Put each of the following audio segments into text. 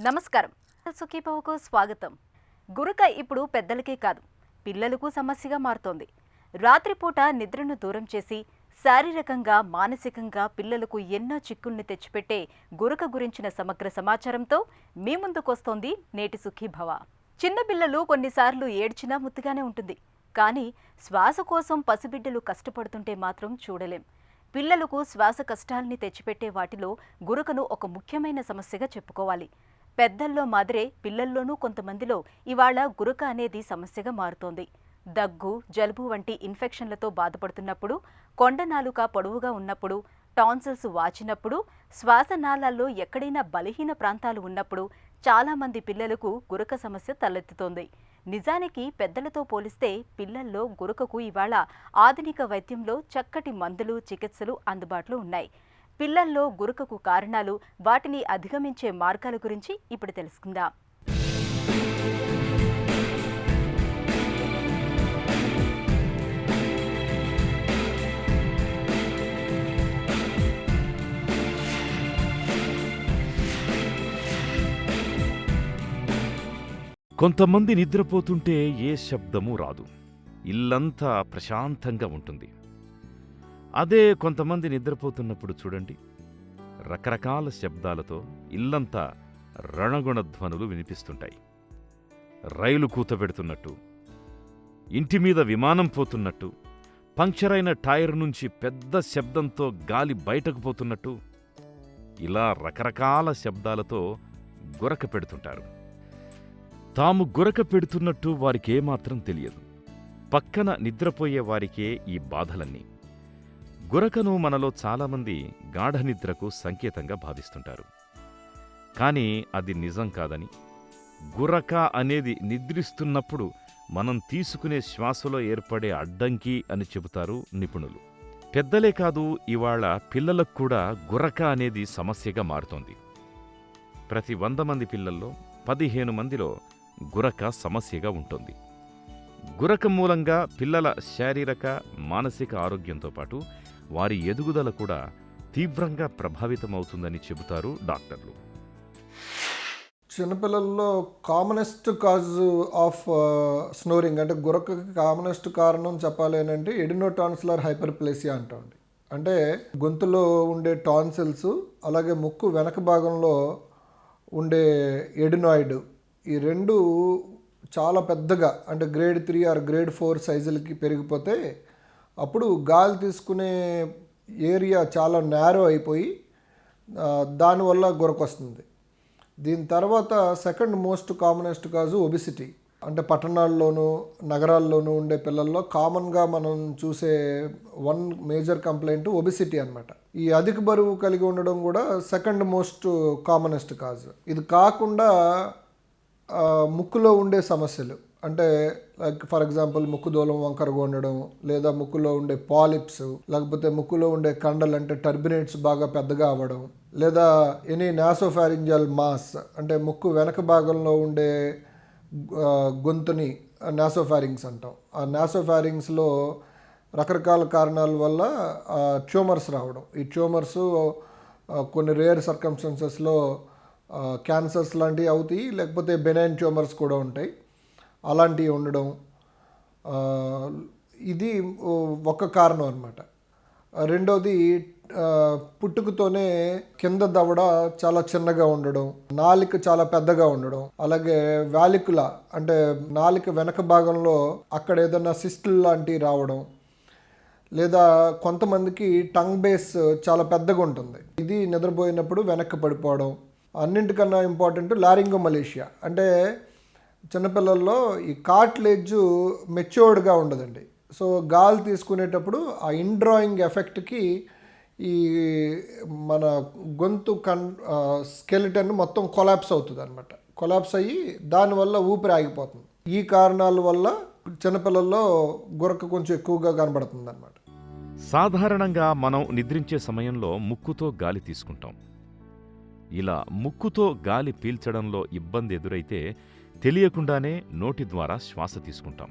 నమస్కారం. సుఖీభవకు స్వాగతం. గురక ఇప్పుడు పెద్దలకే కాదు, పిల్లలకు సమస్యగా మారుతోంది. రాత్రిపూట నిద్రను దూరం చేసి శారీరకంగా, మానసికంగా పిల్లలకు ఎన్నో చిక్కుల్ని తెచ్చిపెట్టే గురక గురించిన సమగ్ర సమాచారంతో మీ ముందుకొస్తోంది నేటి సుఖీభవ. చిన్న పిల్లలు కొన్నిసార్లు ఏడ్చినా ముద్దుగానే ఉంటుంది. కానీ శ్వాస కోసం పసిబిడ్డలు కష్టపడుతుంటే మాత్రం చూడలేం. పిల్లలకు శ్వాస కష్టాల్ని తెచ్చిపెట్టే వాటిలో గురకను ఒక ముఖ్యమైన సమస్యగా చెప్పుకోవాలి. పెద్దల్లో మాదిరే పిల్లల్లోనూ కొంతమందిలో ఇవాళ గురక అనేది సమస్యగా మారుతోంది. దగ్గు, జలుబు వంటి ఇన్ఫెక్షన్లతో బాధపడుతున్నప్పుడు, కొండనాలుక పొడవుగా ఉన్నప్పుడు, టాన్సిల్స్ వాచినప్పుడు, శ్వాసనాళాల్లో ఎక్కడైనా బలహీన ప్రాంతాలు ఉన్నప్పుడు చాలామంది పిల్లలకు గురక సమస్య తలెత్తుతోంది. నిజానికి పెద్దలతో పోలిస్తే పిల్లల్లో గురకకు ఇవాళ ఆధునిక వైద్యంలో చక్కటి మందులు, చికిత్సలు అందుబాటులో ఉన్నాయి. పిల్లల్లో గురకకు కారణాలు, వాటిని అధిగమించే మార్గాల గురించి ఇప్పుడు తెలుసుకుందాం. కొంతమంది నిద్రపోతుంటే ఏ శబ్దమూ రాదు, ఇల్లంతా ప్రశాంతంగా ఉంటుంది. అదే కొంతమంది నిద్రపోతున్నప్పుడు చూడండి, రకరకాల శబ్దాలతో ఇల్లంతా రణగుణధ్వనులు వినిపిస్తుంటాయి. రైలు కూతబెడుతున్నట్టు, ఇంటిమీద విమానం పోతున్నట్టు, పంక్చరైన టైర్ నుంచి పెద్ద శబ్దంతో గాలి బయటకు పోతున్నట్టు, ఇలా రకరకాల శబ్దాలతో గురక పెడుతుంటారు. తాము గురక పెడుతున్నట్టు వారికేమాత్రం తెలియదు. పక్కన నిద్రపోయే వారికే ఈ బాధలన్నీ. గురకను మనలో చాలామంది గాఢనిద్రకు సంకేతంగా భావిస్తుంటారు. కానీ అది నిజం కాదని, గురక అనేది నిద్రిస్తున్నప్పుడు మనం తీసుకునే శ్వాసలో ఏర్పడే అడ్డంకి అని చెబుతారు నిపుణులు. పెద్దలే కాదు, ఇవాళ పిల్లలకు కూడా గురక అనేది సమస్యగా మారుతోంది. ప్రతి 100 మంది పిల్లల్లో 15 మందిలో గురక సమస్యగా ఉంటుంది. గురక మూలంగా పిల్లల శారీరక, మానసిక ఆరోగ్యంతో పాటు వారి ఎదుగుదల కూడా తీవ్రంగా ప్రభావితమవుతుందని చెబుతారు డాక్టర్లు. చిన్నపిల్లల్లో కామనెస్ట్ కాజ్ ఆఫ్ స్నోరింగ్ అంటే గురకకి కామనెస్ట్ కారణం చెప్పాలి అంటే ఎడినోటాన్సిలర్ హైపర్ప్లేసియా అంటామండి. అంటే గొంతులో ఉండే టాన్సిల్స్, అలాగే ముక్కు వెనక భాగంలో ఉండే ఎడినాయిడ్, ఈ రెండు చాలా పెద్దగా అంటే గ్రేడ్ 3 ఆర్ గ్రేడ్ 4 సైజులకి పెరిగిపోతే అప్పుడు గాలి తీసుకునే ఏరియా చాలా నేరో అయిపోయి దానివల్ల గురక వస్తుంది. దీని తర్వాత సెకండ్ మోస్ట్ కామనెస్ట్ కాజు ఒబిసిటీ. అంటే పట్టణాల్లోనూ నగరాల్లోనూ ఉండే పిల్లల్లో కామన్గా మనం చూసే వన్ మేజర్ కంప్లైంట్ ఒబిసిటీ అనమాట. ఈ అధిక బరువు కలిగి ఉండడం కూడా సెకండ్ మోస్ట్ కామనెస్ట్ కాజ్. ఇది కాకుండా ముక్కులో ఉండే సమస్యలు అంటే లైక్ ఫర్ ఎగ్జాంపుల్ ముక్కు దూలం వంకరగా ఉండడం, లేదా ముక్కులో ఉండే పాలిప్స్, లేకపోతే ముక్కులో ఉండే కండలు అంటే టర్బినేట్స్ బాగా పెద్దగా అవ్వడం, లేదా ఎనీ నాసోఫారింజియల్ మాస్ అంటే ముక్కు వెనక భాగంలో ఉండే గొంతుని నాసోఫారింగ్స్ అంటాం. ఆ నాసోఫారింగ్స్లో రకరకాల కారణాల వల్ల ట్యూమర్స్ రావడం. ఈ ట్యూమర్స్ కొన్ని రేర్ సర్కమ్స్టెన్సెస్లో క్యాన్సర్స్ లాంటివి అవుతాయి, లేకపోతే బెనైన్ ట్యూమర్స్ కూడా ఉంటాయి. అలాంటివి ఉండడం ఇది ఒక కారణం అన్నమాట. రెండోది పుట్టుకతోనే కింద దవడ చాలా చిన్నగా ఉండడం, నాలిక చాలా పెద్దగా ఉండడం, అలాగే వాలికుల అంటే నాలిక వెనక భాగంలో అక్కడ ఏదైనా సిస్టులు లాంటివి రావడం, లేదా కొంతమందికి టంగ్ బేస్ చాలా పెద్దగా ఉంటుంది, ఇది నిద్రపోయినప్పుడు వెనక్కి పడిపోవడం. అన్నింటికన్నా ఇంపార్టెంట్ లారింగోమలేషియా. అంటే చిన్నపిల్లల్లో ఈ కార్టిలేజ్ మెచ్యూర్డ్గా ఉండదండి. సో గాలి తీసుకునేటప్పుడు ఆ ఇండ్రాయింగ్ ఎఫెక్ట్కి ఈ మన గొంతు స్కెలిటన్ మొత్తం కొలాప్స్ అవుతుంది అనమాట. కొలాప్స్ అయ్యి దానివల్ల ఊపిరి ఆగిపోతుంది. ఈ కారణాల వల్ల చిన్నపిల్లల్లో గురక కొంచెం ఎక్కువగా కనబడుతుంది అనమాట. సాధారణంగా మనం నిద్రించే సమయంలో ముక్కుతో గాలి తీసుకుంటాం. ఇలా ముక్కుతో గాలి పీల్చడంలో ఇబ్బంది ఎదురైతే తెలియకుండానే నోటి ద్వారా శ్వాస తీసుకుంటాం.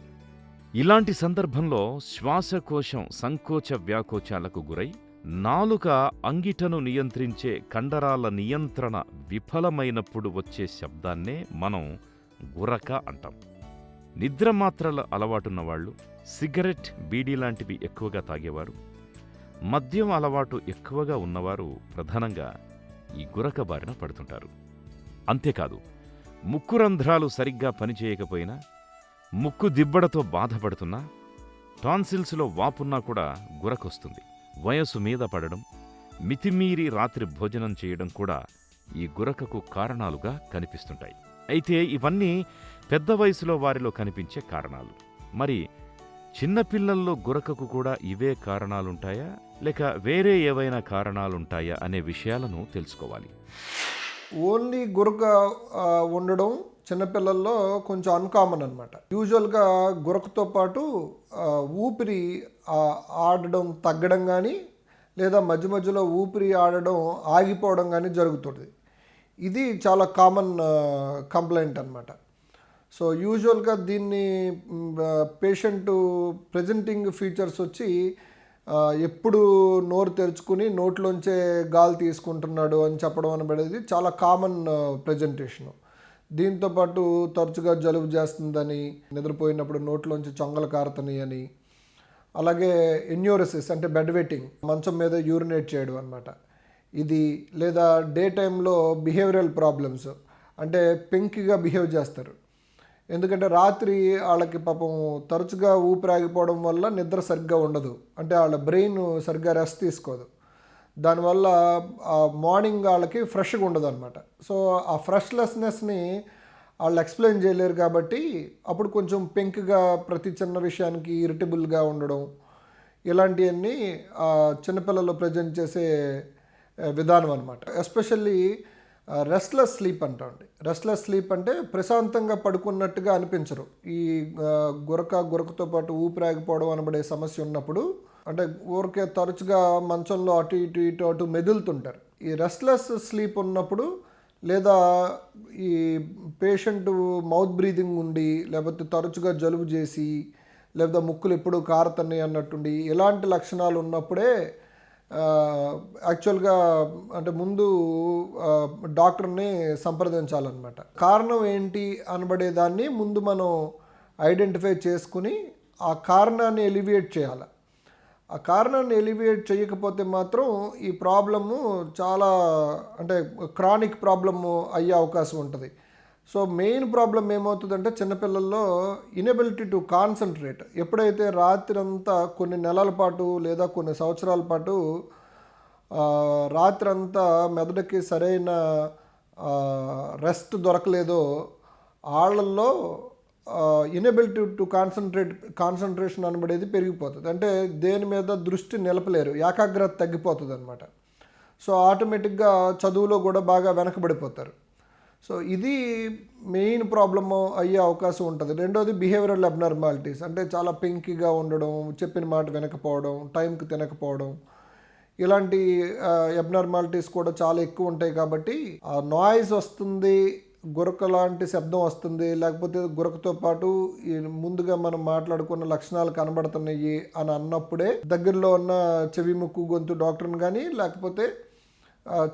ఇలాంటి సందర్భంలో శ్వాసకోశం సంకోచ వ్యాకోచాలకు గురై నాలుక అంగిటను నియంత్రించే కండరాల నియంత్రణ విఫలమైనప్పుడు వచ్చే శబ్దాన్నే మనం గురక అంటాం. నిద్రమాత్రల అలవాటున్నవాళ్ళు, సిగరెట్, బీడీ లాంటివి ఎక్కువగా తాగేవారు, మద్యం అలవాటు ఎక్కువగా ఉన్నవారు ప్రధానంగా ఈ గురక బారిన పడుతుంటారు. అంతేకాదు, ముక్కు రంధ్రాలు సరిగ్గా పనిచేయకపోయినా, ముక్కు దిబ్బడతో బాధపడుతున్నా, టాన్సిల్స్లో వాపున్నా కూడా గురకొస్తుంది. వయసు మీద పడడం, మితిమీరి రాత్రి భోజనం చేయడం కూడా ఈ గురకకు కారణాలుగా కనిపిస్తుంటాయి. అయితే ఇవన్నీ పెద్ద వయసులో వారిలో కనిపించే కారణాలు. మరి చిన్నపిల్లల్లో గురకకు కూడా ఇవే కారణాలుంటాయా, లేక వేరే ఏవైనా కారణాలుంటాయా అనే విషయాలను తెలుసుకోవాలి. ఓన్లీ గురక ఉండడం చిన్నపిల్లల్లో కొంచెం అన్కామన్ అనమాట. యూజువల్గా గురకతో పాటు ఊపిరి ఆడడం తగ్గడం కానీ, లేదా మధ్య మధ్యలో ఊపిరి ఆడడం ఆగిపోవడం కానీ జరుగుతుంది. ఇది చాలా కామన్ కంప్లైంట్ అనమాట. సో యూజువల్గా దీన్ని పేషెంట్ ప్రెజెంటింగ్ ఫీచర్స్ వచ్చి ఎప్పుడు నోరు తెరుచుకుని నోట్లోంచే గాలి తీసుకుంటున్నాడు అని చెప్పడం అనబడేది చాలా కామన్ ప్రెజెంటేషను. దీంతోపాటు తరచుగా జలుబు చేస్తుందని, నిద్రపోయినప్పుడు నోట్లోంచి చొంగలు కారుతున్నాయి అని, అలాగే ఎన్యూరసిస్ అంటే బెడ్ వెట్టింగ్, మంచం మీద యూరినేట్ చేయడం అనమాట ఇది, లేదా డే టైంలో బిహేవియరల్ ప్రాబ్లమ్స్ అంటే పెంకిగా బిహేవ్ చేస్తారు. ఎందుకంటే రాత్రి వాళ్ళకి పాపం తరచుగా ఊపిరాగిపోవడం వల్ల నిద్ర సరిగ్గా ఉండదు, అంటే వాళ్ళ బ్రెయిన్ సరిగ్గా రెస్ట్ తీసుకోదు. దానివల్ల మార్నింగ్ వాళ్ళకి ఫ్రెష్గా ఉండదు అనమాట. సో ఆ ఫ్రెష్లెస్నెస్ని వాళ్ళు ఎక్స్ప్లెయిన్ చేయలేరు కాబట్టి అప్పుడు కొంచెం పెంక్గా, ప్రతి చిన్న విషయానికి ఇరిటబుల్గా ఉండడం, ఇలాంటివన్నీ చిన్నపిల్లలు ప్రజెంట్ చేసే విధానం అనమాట. ఎస్పెషల్లీ రెస్ట్లెస్ స్లీప్ అంటామండి. రెస్ట్లెస్ స్లీప్ అంటే ప్రశాంతంగా పడుకున్నట్టుగా అనిపించరు. ఈ గురకతో పాటు ఊపిరాగిపోవడం అనబడే సమస్య ఉన్నప్పుడు, అంటే ఊరికే తరచుగా మంచంలో అటు ఇటు మెదులుతుంటారు. ఈ రెస్ట్లెస్ స్లీప్ ఉన్నప్పుడు, లేదా ఈ పేషెంట్ మౌత్ బ్రీదింగ్ ఉండి, లేకపోతే తరచుగా జలుబు చేసి, లేదా ముక్కులు ఎప్పుడు కారుతున్నాయి అన్నట్టుండి, ఇలాంటి లక్షణాలు ఉన్నప్పుడే యాక్చువల్గా అంటే ముందు డాక్టర్ని సంప్రదించాలన్నమాట. కారణం ఏంటి అనబడేదాన్ని ముందు మనం ఐడెంటిఫై చేసుకుని ఆ కారణాన్ని ఎలివియేట్ చేయాలి. ఆ కారణాన్ని ఎలివియేట్ చేయకపోతే మాత్రం ఈ ప్రాబ్లము చాలా అంటే క్రానిక్ ప్రాబ్లము అయ్యే అవకాశం ఉంటుంది. సో మెయిన్ ప్రాబ్లం ఏమవుతుందంటే చిన్నపిల్లల్లో ఇనబిలిటీ టు కాన్సన్ట్రేట్. ఎప్పుడైతే రాత్రంతా కొన్ని నెలల పాటు లేదా కొన్ని సంవత్సరాల పాటు రాత్రంతా మెదడుకి సరైన రెస్ట్ దొరకలేదో వాళ్ళల్లో ఇనబిలిటీ టు కాన్సన్ట్రేషన్ అనబడేది పెరిగిపోతుంది. అంటే దేని మీద దృష్టి నిలపలేరు, ఏకాగ్రత తగ్గిపోతుంది అనమాట. సో ఆటోమేటిక్గా చదువులో కూడా బాగా వెనకబడిపోతారు. సో ఇది మెయిన్ ప్రాబ్లమ్ అయ్యే అవకాశం ఉంటుంది. రెండోది బిహేవియరల్ అబ్నార్మాలిటీస్, అంటే చాలా పెంకిగా ఉండడం, చెప్పిన మాట వినకపోవడం, టైంకి తినకపోవడం, ఇలాంటి అబ్నార్మాలిటీస్ కూడా చాలా ఎక్కువ ఉంటాయి. కాబట్టి ఆ నాయిస్ వస్తుంది, గురక లాంటి శబ్దం వస్తుంది, లేకపోతే గురకతో పాటు ముందుగా మనం మాట్లాడుకున్న లక్షణాలు కనబడుతున్నాయి అని అన్నప్పుడే దగ్గరలో ఉన్న చెవి ముక్కు గొంతు డాక్టర్ని కానీ, లేకపోతే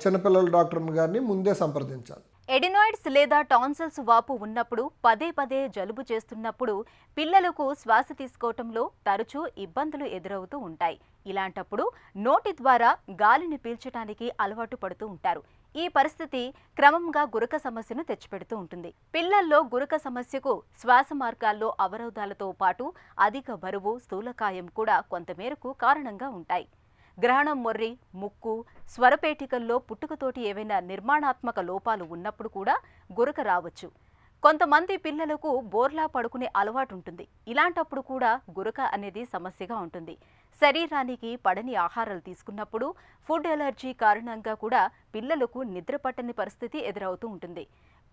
చిన్నపిల్లల డాక్టర్ని కానీ ముందే సంప్రదించాలి. ఎడినాయిడ్స్ లేదా టాన్సిల్స్ వాపు ఉన్నప్పుడు, పదే పదే జలుబు చేస్తున్నప్పుడు పిల్లలకు శ్వాస తీసుకోవటంలో తరచూ ఇబ్బందులు ఎదురవుతూ ఉంటాయి. ఇలాంటప్పుడు నోటి ద్వారా గాలిని పీల్చడానికి అలవాటు పడుతూ ఉంటారు. ఈ పరిస్థితి క్రమంగా గురక సమస్యను తెచ్చిపెడుతూ ఉంటుంది. పిల్లల్లో గురక సమస్యకు శ్వాస మార్గాల్లో అవరోధాలతో పాటు అధిక బరువు, స్థూలకాయం కూడా కొంతమేరకు కారణంగా ఉంటాయి. గ్రహణం మొర్రి, ముక్కు, స్వరపేటికల్లో పుట్టుకతోటి ఏవైనా నిర్మాణాత్మక లోపాలు ఉన్నప్పుడు కూడా గురక రావచ్చు. కొంతమంది పిల్లలకు బోర్లా పడుకునే అలవాటు ఉంటుంది. ఇలాంటప్పుడు కూడా గురక అనేది సమస్యగా ఉంటుంది. శరీరానికి పడని ఆహారాలు తీసుకున్నప్పుడు, ఫుడ్ ఎలర్జీ కారణంగా కూడా పిల్లలకు నిద్ర పట్టని పరిస్థితి ఎదురవుతూ ఉంటుంది.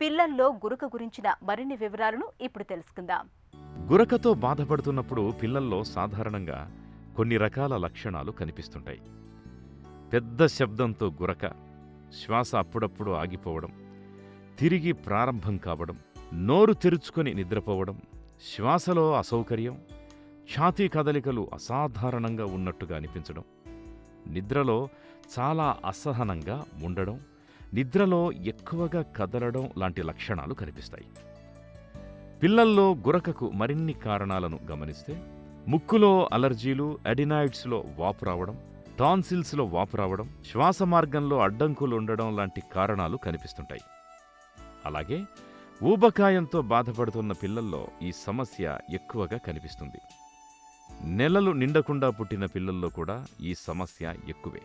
పిల్లల్లో గురక గురించిన మరిన్ని వివరాలను ఇప్పుడు తెలుసుకుందాం. గురకతో బాధపడుతున్నప్పుడు పిల్లల్లో సాధారణంగా కొన్ని రకాల లక్షణాలు కనిపిస్తుంటాయి. పెద్ద శబ్దంతో గురక, శ్వాస అప్పుడప్పుడు ఆగిపోవడం, తిరిగి ప్రారంభం కావడం, నోరు తెరుచుకొని నిద్రపోవడం, శ్వాసలో అసౌకర్యం, ఛాతీ కదలికలు అసాధారణంగా ఉన్నట్టుగా అనిపించడం, నిద్రలో చాలా అసహనంగా ఉండడం, నిద్రలో ఎక్కువగా కదలడం లాంటి లక్షణాలు కనిపిస్తాయి. పిల్లల్లో గురకకు మరిన్ని కారణాలను గమనిస్తే ముక్కులో అలర్జీలు, అడినాయిడ్స్లో వాపు రావడం, టాన్సిల్స్లో వాపు రావడం, శ్వాస మార్గంలో అడ్డంకులు ఉండడం లాంటి కారణాలు కనిపిస్తుంటాయి. అలాగే ఊబకాయంతో బాధపడుతున్న పిల్లల్లో ఈ సమస్య ఎక్కువగా కనిపిస్తుంది. నెలలు నిండకుండా పుట్టిన పిల్లల్లో కూడా ఈ సమస్య ఎక్కువే.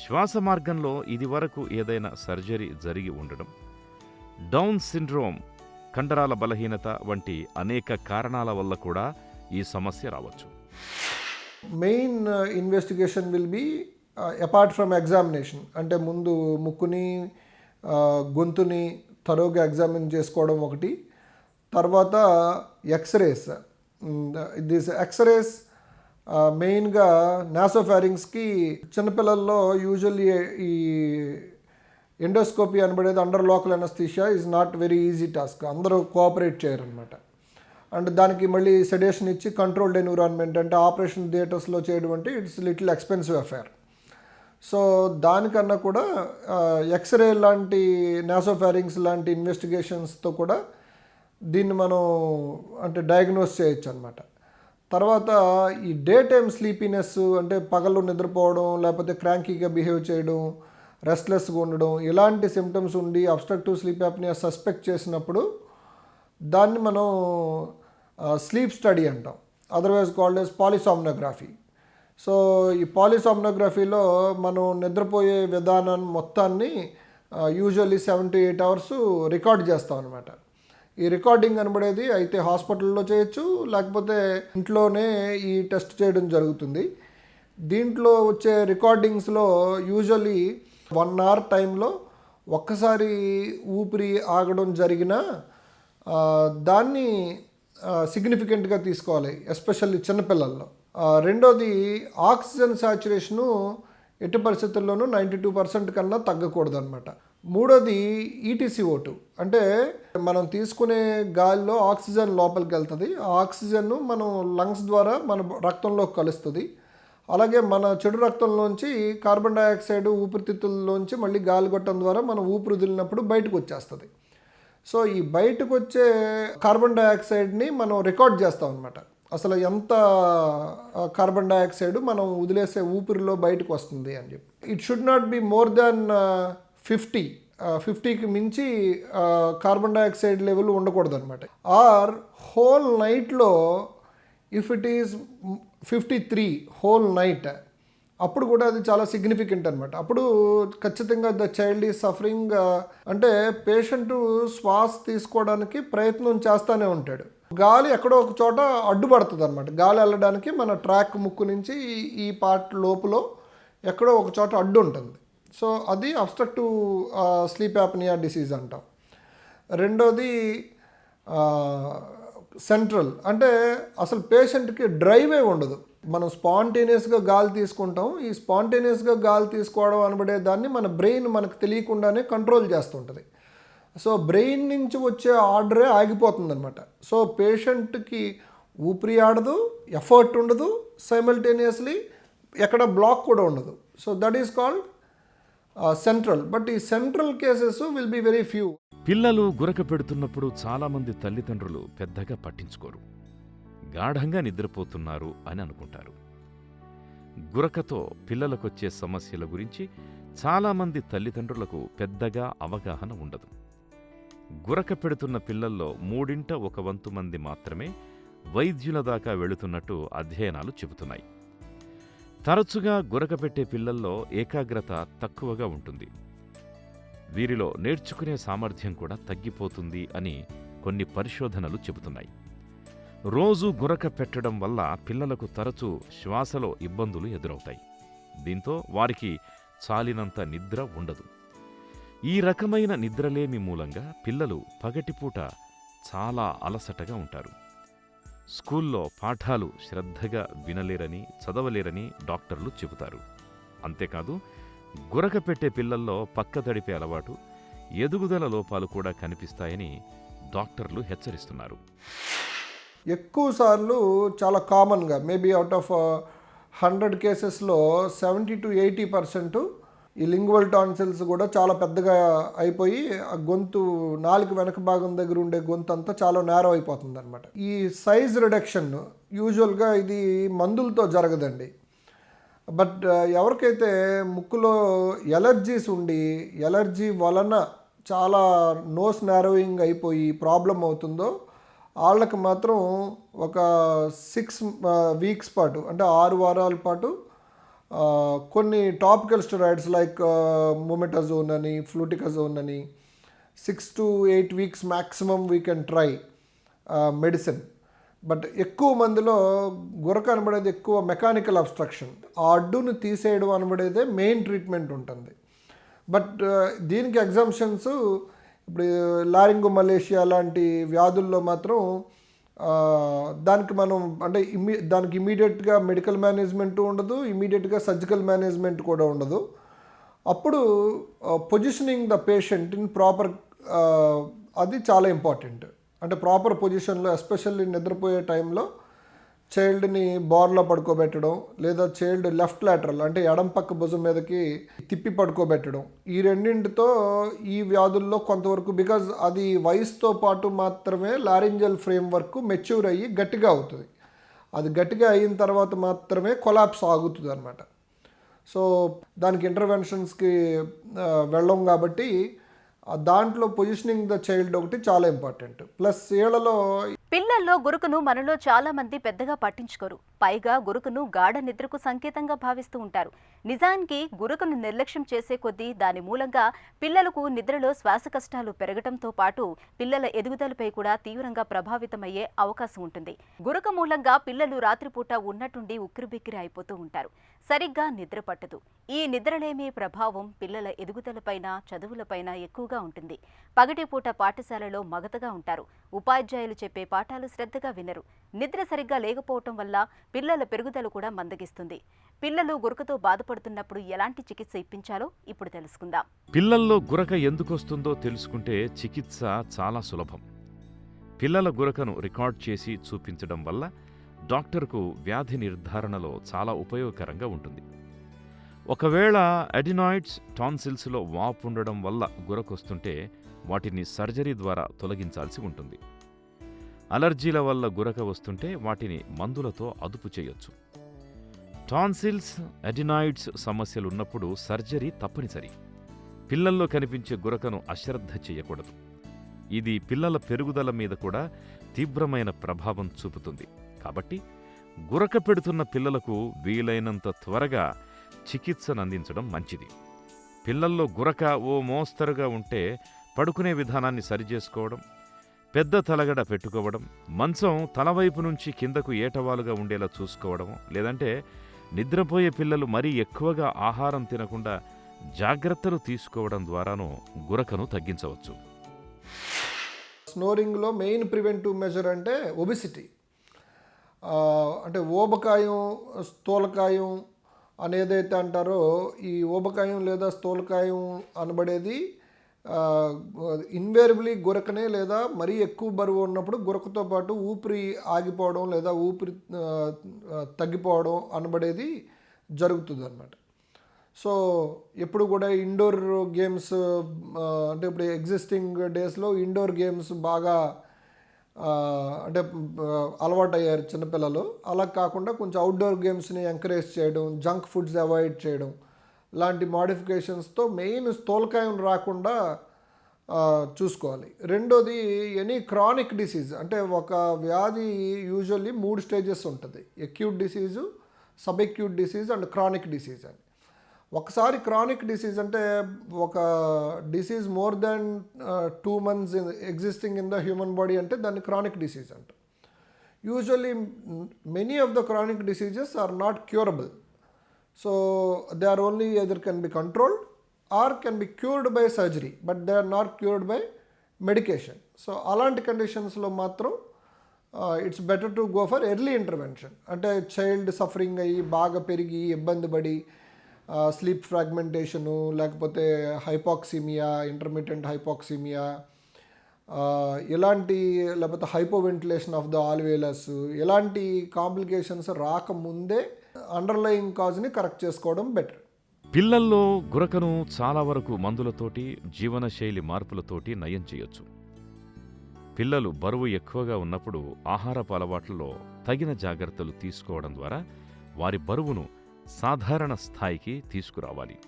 శ్వాస మార్గంలో ఇదివరకు ఏదైనా సర్జరీ జరిగి ఉండడం, డౌన్ సిండ్రోమ్, కండరాల బలహీనత వంటి అనేక కారణాల వల్ల కూడా ఈ సమస్య రావచ్చు. Main investigation will be apart from examination, అంటే ముందు ముక్కుని గొంతుని తరోగా ఎగ్జామిన్ చేసుకోవడం ఒకటి, తర్వాత ఎక్స్రేస్. దిస్ ఎక్స్రేస్ మెయిన్గా నాసోఫారింగ్స్కి చిన్నపిల్లల్లో యూజువల్లీ ఈ ఎండోస్కోపీ అనబడేది under local anaesthesia is not very easy task, అందరూ కోఆపరేట్ చేయరనమాట. అండ్ దానికి మళ్ళీ సెడేషన్ ఇచ్చి కంట్రోల్డ్ ఎన్విరాన్మెంట్, అంటే ఆపరేషన్ థియేటర్స్లో చేయడం అంటే it's little expensive affair. So దానికన్నా కూడా ఎక్స్రే లాంటి నాసోఫారింగ్స్ లాంటి ఇన్వెస్టిగేషన్స్తో కూడా దీన్ని మనం అంటే డయాగ్నోస్ చేయొచ్చు అనమాట. తర్వాత ఈ డే టైమ్ స్లీపీనెస్, అంటే పగలు నిద్రపోవడం, లేకపోతే క్రాంకీగా బిహేవ్ చేయడం, రెస్ట్లెస్గా ఉండడం, ఇలాంటి సిమ్టమ్స్ ఉండి అబ్స్ట్రక్టివ్ స్లీప్ యాప్నియా సస్పెక్ట్ చేసినప్పుడు దాన్ని మనం స్లీప్ స్టడీ అంటాం, అదర్వైజ్ కాల్డ్ ఎస్ పాలిసామ్నోగ్రఫీ. సో ఈ పాలిసామ్నోగ్రఫీలో మనం నిద్రపోయే విధానం మొత్తాన్ని యూజువల్లీ 7 to 8 hours రికార్డ్ చేస్తాం అనమాట. ఈ రికార్డింగ్ అనబడేది అయితే హాస్పిటల్లో చేయొచ్చు, లేకపోతే ఇంట్లోనే ఈ టెస్ట్ చేయడం జరుగుతుంది. దీంట్లో వచ్చే రికార్డింగ్స్లో యూజువల్లీ 1 hour టైంలో ఒక్కసారి ఊపిరి ఆగడం జరిగినా దాన్ని సిగ్నిఫికెంట్గా తీసుకోవాలి, ఎస్పెషల్లీ చిన్నపిల్లల్లో. రెండోది ఆక్సిజన్ సాచురేషను ఎట్టి పరిస్థితుల్లోనూ 92% కన్నా తగ్గకూడదు అనమాట. మూడోది ఈటీసీఓ2, అంటే మనం తీసుకునే గాలిలో ఆక్సిజన్ లోపలికి వెళ్తుంది, ఆ ఆక్సిజన్ మనం లంగ్స్ ద్వారా మన రక్తంలోకి కలుస్తుంది. అలాగే మన చెడు రక్తంలోంచి కార్బన్ డైఆక్సైడ్ ఊపిరితిత్తుల్లోంచి మళ్ళీ గాలిగొట్టం ద్వారా మనం ఊపిరి వదిలినప్పుడు బయటకు వచ్చేస్తుంది. సో ఈ బయటకు వచ్చే కార్బన్ డైఆక్సైడ్ని మనం రికార్డ్ చేస్తాం అనమాట. అసలు ఎంత కార్బన్ డైఆక్సైడ్ మనం వదిలేసే ఊపిరిలో బయటకు వస్తుంది అని చెప్పి. It should not be more than 50కి మించి కార్బన్ డైఆక్సైడ్ లెవెల్ ఉండకూడదు అనమాట. ఆర్ హోల్ నైట్లో if it is 53 whole night, అప్పుడు కూడా అది చాలా సిగ్నిఫికెంట్ అనమాట. అప్పుడు ఖచ్చితంగా ద చైల్డ్ ఈజ్ సఫరింగ్, అంటే పేషెంట్ శ్వాస తీసుకోవడానికి ప్రయత్నం చేస్తూనే ఉంటాడు, గాలి ఎక్కడో ఒక చోట అడ్డుపడుతుంది అనమాట. గాలి వెళ్ళడానికి మన ట్రాక్ ముక్కు నుంచి ఈ పార్ట్ లోపల ఎక్కడో ఒక చోట అడ్డు ఉంటుంది. సో అది అబ్స్ట్రక్టివ్ స్లీప్ యాప్నియా డిసీజ్ అంటాం. రెండోది సెంట్రల్, అంటే అసలు పేషెంట్కి డ్రైవే ఉండదు, మనం స్పాంటేనియస్గా గాలి తీసుకుంటాం. ఈ స్పాంటేనియస్గా గాలి తీసుకోవడం అనబడే దాన్ని మన బ్రెయిన్ మనకు తెలియకుండానే కంట్రోల్ చేస్తుంటుంది. సో బ్రెయిన్ నుంచి వచ్చే ఆర్డరే ఆగిపోతుంది అనమాట. సో పేషెంట్కి ఊపిరి ఆడదు, ఎఫర్ట్ ఉండదు, సైమల్టేనియస్లీ ఎక్కడ బ్లాక్ కూడా ఉండదు. So that is called central. But ఈ central cases will be very few. పిల్లలు గురక పెడుతున్నప్పుడు చాలామంది తల్లిదండ్రులు పెద్దగా పట్టించుకోరు, గాఢంగా నిద్రపోతున్నారు అని అనుకుంటారు. గురకతో పిల్లలకొచ్చే సమస్యల గురించి చాలామంది తల్లిదండ్రులకు పెద్దగా అవగాహన ఉండదు. గురక పెడుతున్న పిల్లల్లో 1/3 మంది మాత్రమే వైద్యుల దాకా వెళుతున్నట్టు అధ్యయనాలు చెబుతున్నాయి. తరచుగా గురక పెట్టే పిల్లల్లో ఏకాగ్రత తక్కువగా ఉంటుంది, వీరిలో నేర్చుకునే సామర్థ్యం కూడా తగ్గిపోతుంది అని కొన్ని పరిశోధనలు చెబుతున్నాయి. రోజు గురక పెట్టడం వల్ల పిల్లలకు తరచూ శ్వాసలో ఇబ్బందులు ఎదురవుతాయి. దీంతో వారికి చాలినంత నిద్ర ఉండదు. ఈ రకమైన నిద్రలేమి మూలంగా పిల్లలు పగటిపూట చాలా అలసటగా ఉంటారు. స్కూల్లో పాఠాలు శ్రద్ధగా వినలేరని, చదవలేరని డాక్టర్లు చెబుతారు. అంతేకాదు, గురక పెట్టే పిల్లల్లో పక్క తడిపే అలవాటు, ఎదుగుదల లోపాలు కూడా కనిపిస్తాయని డాక్టర్లు హెచ్చరిస్తున్నారు. ఎక్కువ సార్లు చాలా కామన్గా మేబీ అవుట్ ఆఫ్ 100 కేసెస్లో 70-80% ఈ లింగ్వల్ టాన్సిల్స్ కూడా చాలా పెద్దగా అయిపోయి ఆ గొంతు నాలుగు వెనక భాగం దగ్గర ఉండే గొంతు అంతా చాలా నేరో అయిపోతుంది అనమాట. ఈ సైజ్ రిడక్షన్ యూజువల్గా ఇది మందులతో జరగదండి. బట్ ఎవరికైతే ముక్కులో ఎలర్జీస్ ఉండి ఎలర్జీ వలన చాలా నోస్ నారోయింగ్ అయిపోయి ప్రాబ్లం అవుతుందో వాళ్ళకి మాత్రం ఒక 6 వీక్స్ పాటు అంటే 6 వారాల పాటు కొన్ని టాపికల్ స్టెరాయిడ్స్ లైక్ మొమెటజోన్ అని ఫ్లూటికజోన్ అని 6 to 8 weeks maximum we can try medicine. But ఎక్కువ మందిలో గురక అనబడేది ఎక్కువ మెకానికల్ అబ్స్ట్రక్షన్, ఆ అడ్డును తీసేయడం అనబడేదే మెయిన్ ట్రీట్మెంట్ ఉంటుంది. బట్ దీనికి ఎగ్జామ్షన్స్ ఇప్పుడు లారింగో మలేషియా లాంటి వ్యాధుల్లో మాత్రం దానికి మనం అంటే దానికి ఇమీడియట్గా మెడికల్ మేనేజ్మెంట్ ఉండదు, ఇమీడియట్గా సర్జికల్ మేనేజ్మెంట్ కూడా ఉండదు. అప్పుడు positioning the patient in proper అది చాలా ఇంపార్టెంట్. అంటే ప్రాపర్ పొజిషన్లో ఎస్పెషల్లీ నిద్రపోయే టైంలో చైల్డ్ని బోర్లో పడుకోబెట్టడం లేదా చైల్డ్ లెఫ్ట్ లాటరల్ అంటే ఎడం పక్క భుజం మీదకి తిప్పి పడుకోబెట్టడం, ఈ రెండింటితో ఈ వ్యాధుల్లో కొంతవరకు బికాజ్ అది వయసుతో పాటు మాత్రమే లారింజల్ ఫ్రేమ్ వర్క్ మెచ్యూర్ అయ్యి గట్టిగా అవుతుంది. అది గట్టిగా అయిన తర్వాత మాత్రమే కొలాప్స్ ఆగుతుంది అనమాట. సో దానికి ఇంటర్వెన్షన్స్కి వెళ్ళం కాబట్టి దాంట్లో పొజిషనింగ్ ద చైల్డ్ ఒకటి చాలా ఇంపార్టెంట్. ప్లస్ ఏళ్లలో పిల్లల్లో గురుకును మనలో చాలా మంది పెద్దగా పట్టించుకోరు. పైగా గురుకును గాఢ నిద్రకు సంకేతంగా భావిస్తూ ఉంటారు. నిజానికి గురుకును నిర్లక్ష్యం చేసే కొద్దీ దాని మూలంగా పిల్లలకు నిద్రలో శ్వాస కష్టాలు పెరగటంతో పాటు పిల్లల ఎదుగుదలపై కూడా తీవ్రంగా ప్రభావితమయ్యే అవకాశం ఉంటుంది. గురక మూలంగా పిల్లలు రాత్రిపూట ఉన్నట్టుండి ఉక్కిరిబిక్కిరి అయిపోతూ ఉంటారు. సరిగ్గా నిద్ర పట్టదు. ఈ నిద్రలేమి ప్రభావం పిల్లల ఎదుగుదలపైన చదువులపైన ఎక్కువగా ఉంటుంది. పగటిపూట పాఠశాలలో మగతగా ఉంటారు. ఉపాధ్యాయులు చెప్పే పాఠాలు శ్రద్ధగా వినరు. నిద్ర సరిగ్గా లేకపోవటం వల్ల పిల్లల పెరుగుదల కూడా మందగిస్తుంది. పిల్లలు గురకతో బాధపడుతున్నప్పుడు ఎలాంటి చికిత్స ఇప్పించాలో ఇప్పుడు తెలుసుకుందాం. పిల్లల్లో గురక ఎందుకొస్తుందో తెలుసుకుంటే చికిత్స చాలా సులభం. పిల్లల గురకను రికార్డ్ చేసి చూపించడం వల్ల డాక్టర్కు వ్యాధి నిర్ధారణలో చాలా ఉపయోగకరంగా ఉంటుంది. ఒకవేళ అడినాయిడ్స్ టాన్సిల్స్లో వాపు ఉండడం వల్ల గురకొస్తుంటే వాటిని సర్జరీ ద్వారా తొలగించాల్సి ఉంటుంది. అలర్జీల వల్ల గురక వస్తుంటే వాటిని మందులతో అదుపు చేయొచ్చు. టాన్సిల్స్, అడినాయిడ్స్ సమస్యలున్నప్పుడు సర్జరీ తప్పనిసరి. పిల్లల్లో కనిపించే గురకను అశ్రద్ధ చేయకూడదు. ఇది పిల్లల పెరుగుదల మీద కూడా తీవ్రమైన ప్రభావం చూపుతుంది. కాబట్టి గురక పెడుతున్న పిల్లలకు వీలైనంత త్వరగా చికిత్సను అందించడం మంచిది. పిల్లల్లో గురక ఓ మోస్తరుగా ఉంటే పడుకునే విధానాన్ని సరిచేసుకోవడం, పెద్ద తలగడ పెట్టుకోవడం, మంచం తలవైపు నుంచి కిందకు ఏటవాలుగా ఉండేలా చూసుకోవడం, లేదంటే నిద్రపోయే పిల్లలు మరీ ఎక్కువగా ఆహారం తినకుండా జాగ్రత్తలు తీసుకోవడం ద్వారానూ గురకను తగ్గించవచ్చు. స్నోరింగ్లో మెయిన్ ప్రివెంటివ్ మెజర్ అంటే ఒబిసిటీ. అంటే ఊబకాయం, స్థూలకాయం అనేదైతే అంటారో ఈ ఊబకాయం లేదా స్థూలకాయం అనబడేది ఇన్వేరబుల్లీ గురకనే లేదా మరీ ఎక్కువ బరువు ఉన్నప్పుడు గురకతో పాటు ఊపిరి ఆగిపోవడం లేదా ఊపిరి తగ్గిపోవడం అనబడేది జరుగుతుంది అన్నమాట. సో ఎప్పుడు కూడా ఇండోర్ గేమ్స్ అంటే ఇప్పుడు ఎగ్జిస్టింగ్ డేస్లో ఇండోర్ గేమ్స్ బాగా అంటే అలవాటు అయ్యారు చిన్నపిల్లలు. అలా కాకుండా కొంచెం అవుట్డోర్ గేమ్స్ని ఎంకరేజ్ చేయడం, జంక్ ఫుడ్స్ అవాయిడ్ చేయడం లాంటి మోడిఫికేషన్స్తో మెయిన్ స్థూలకాయం రాకుండా చూసుకోవాలి. రెండోది ఎనీ క్రానిక్ డిసీజ్ అంటే ఒక వ్యాధి యూజువల్లీ 3 స్టేజెస్ ఉంటుంది: acute disease, sub acute disease and chronic disease అని. ఒకసారి క్రానిక్ డిసీజ్ అంటే ఒక disease more than 2 months existing in the human body అంటే దాన్ని క్రానిక్ డిసీజ్ అంట. Usually many of the chronic diseases are not curable. So they are only either can be controlled or can be cured by surgery, but they are not cured by medication. So అలాంటి కండిషన్స్లో మాత్రం it's better to go for early intervention. అంటే child suffering అయ్యి బాగా పెరిగి ఇబ్బంది పడి sleep ఫ్రాగ్మెంటేషను, లేకపోతే హైపాక్సిమియా, ఇంటర్మిటెంట్ హైపాక్సిమియా, ఎలాంటి లేకపోతే హైపోవెంటిలేషన్ ఆఫ్ ద ఆల్వేలస్ ఎలాంటి కాంప్లికేషన్స్ రాకముందే అండర్లయింగ్ కాజ్ని కరెక్ట్ చేసుకోవడం బెటర్. పిల్లల్లో గురకను చాలా వరకు మందులతోటి, జీవనశైలి మార్పులతోటి నయం చేయొచ్చు. పిల్లలు బరువు ఎక్కువగా ఉన్నప్పుడు ఆహారపు అలవాట్లలో తగిన జాగ్రత్తలు తీసుకోవడం ద్వారా వారి బరువును సాధారణ స్థాయికి తీసుకురావాలి.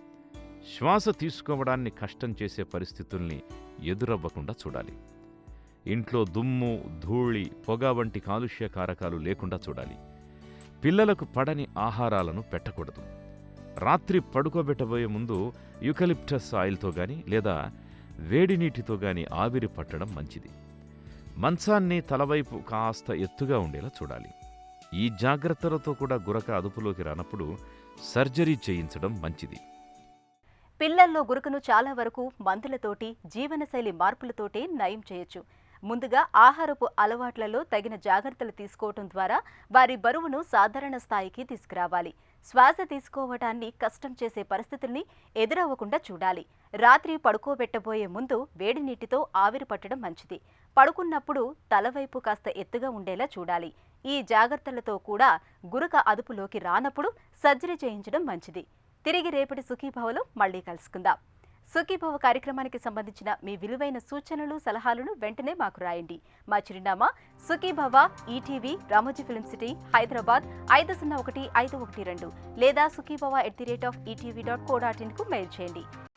శ్వాస తీసుకోవడాన్ని కష్టం చేసే పరిస్థితుల్ని ఎదురవ్వకుండా చూడాలి. ఇంట్లో దుమ్ము, ధూళి, పొగ వంటి కాలుష్య కారకాలు లేకుండా చూడాలి. పిల్లలకు పడని ఆహారాలను పెట్టకూడదు. రాత్రి పడుకోబెట్టబోయే ముందు యూకలిప్టస్ ఆయిల్తో గాని లేదా వేడి నీటితో గాని ఆవిరి పట్టడం మంచిది. మంచాన్ని తలవైపు కాస్త ఎత్తుగా ఉండేలా చూడాలి. ఈ జాగ్రత్తలతో కూడా గురక అదుపులోకి రానప్పుడు సర్జరీ చేయించడం మంచిది. పిల్లల్లో గురకను చాలా వరకు మందులతోటి, జీవనశైలి మార్పులతోటే నయం చేయొచ్చు. ముందుగా ఆహారపు అలవాట్లలో తగిన జాగ్రత్తలు తీసుకోవటం ద్వారా వారి బరువును సాధారణ స్థాయికి తీసుకురావాలి. శ్వాస తీసుకోవటాన్ని కష్టం చేసే పరిస్థితుల్ని ఎదురవ్వకుండా చూడాలి. రాత్రి పడుకోబెట్టబోయే ముందు వేడి నీటితో ఆవిరి పట్టడం మంచిది. పడుకున్నప్పుడు తలవైపు కాస్త ఎత్తుగా ఉండేలా చూడాలి. ఈ జాగ్రత్తలతో కూడా గురక అదుపులోకి రానప్పుడు సర్జరీ చేయించడం మంచిది. తిరిగి రేపటి సుఖీభవలో మళ్ళీ కలుసుకుందాం. సుఖీభవ కార్యక్రమానికి సంబంధించిన మీ విలువైన సూచనలు, సలహాలను వెంటనే మాకు రాయండి. మా చిరునామా Sukhibhava, ETV, Ramoji film city, Hyderabad 501512 లేదా sukhibhava@etv.co.in కు మెయిల్ చేయండి.